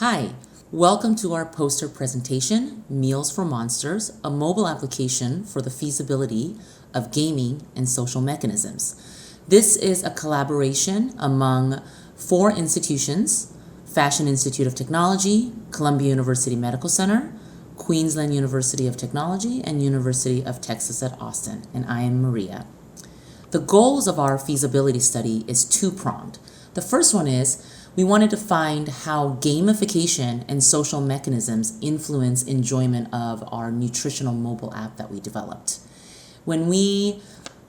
Hi, welcome to our poster presentation, Meals for Monsters, a mobile application for the feasibility of gaming and social mechanisms. This is a collaboration among 4 institutions: Fashion Institute of Technology, Columbia University Medical Center, Queensland University of Technology, and University of Texas at Austin, and I am Maria. The goals of our feasibility study is two-pronged. The first one is we wanted to find how gamification and social mechanisms influence enjoyment of our nutritional mobile app that we developed. When we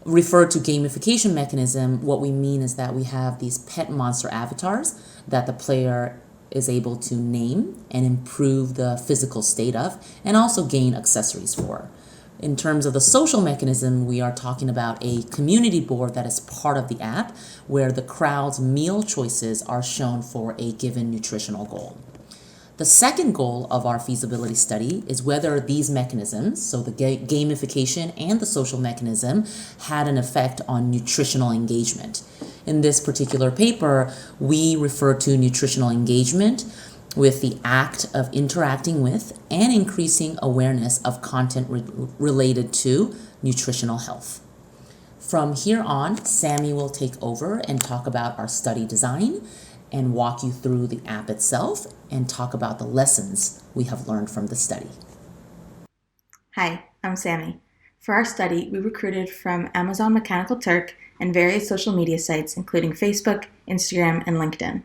refer to gamification mechanism, what we mean is that we have these pet monster avatars that the player is able to name and improve the physical state of, and also gain accessories for. In terms of the social mechanism, we are talking about a community board that is part of the app where the crowd's meal choices are shown for a given nutritional goal. The second goal of our feasibility study is whether these mechanisms, so the gamification and the social mechanism, had an effect on nutritional engagement. In this particular paper, we refer to nutritional engagement with the act of interacting with and increasing awareness of content related to nutritional health. From here on, Sammy will take over and talk about our study design and walk you through the app itself and talk about the lessons we have learned from the study. Hi, I'm Sammy. For our study, we recruited from Amazon Mechanical Turk and various social media sites, including Facebook, Instagram, and LinkedIn.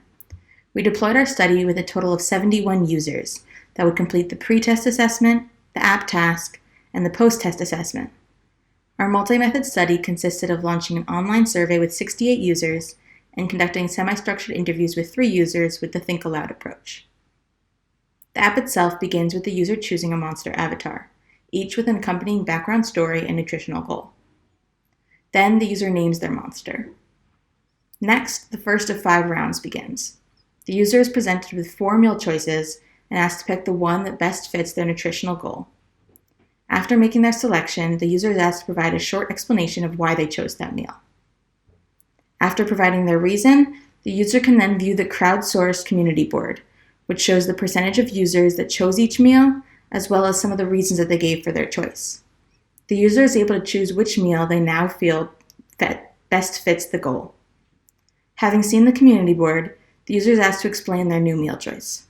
We deployed our study with a total of 71 users that would complete the pre-test assessment, the app task, and the post-test assessment. Our multi-method study consisted of launching an online survey with 68 users and conducting semi-structured interviews with 3 users with the Think Aloud approach. The app itself begins with the user choosing a monster avatar, each with an accompanying background story and nutritional goal. Then the user names their monster. Next, the first of 5 rounds begins. The user is presented with 4 meal choices and asked to pick the one that best fits their nutritional goal. After making their selection, the user is asked to provide a short explanation of why they chose that meal. After providing their reason, the user can then view the crowdsourced community board, which shows the percentage of users that chose each meal, as well as some of the reasons that they gave for their choice. The user is able to choose which meal they now feel best fits the goal. Having seen the community board, the user is asked to explain their new meal choice.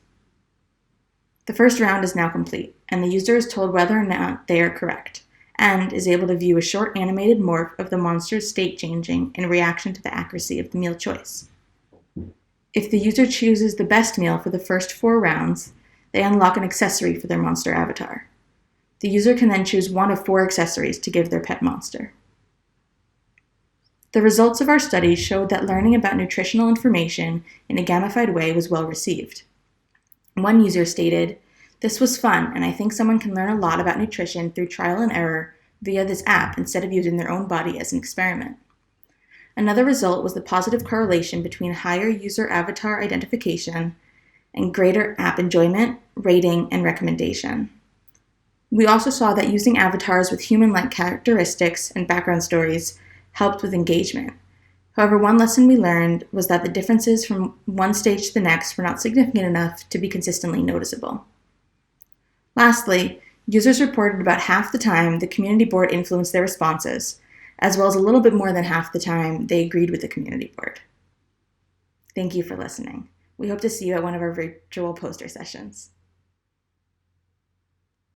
The first round is now complete, and the user is told whether or not they are correct, and is able to view a short animated morph of the monster's state changing in reaction to the accuracy of the meal choice. If the user chooses the best meal for the first 4 rounds, they unlock an accessory for their monster avatar. The user can then choose one of 4 accessories to give their pet monster. The results of our study showed that learning about nutritional information in a gamified way was well received. One user stated, "This was fun, and I think someone can learn a lot about nutrition through trial and error via this app instead of using their own body as an experiment." Another result was the positive correlation between higher user avatar identification and greater app enjoyment, rating, and recommendation. We also saw that using avatars with human-like characteristics and background stories helped with engagement. However, one lesson we learned was that the differences from one stage to the next were not significant enough to be consistently noticeable. Lastly, users reported about half the time the community board influenced their responses, as well as a little bit more than half the time they agreed with the community board. Thank you for listening. We hope to see you at one of our virtual poster sessions.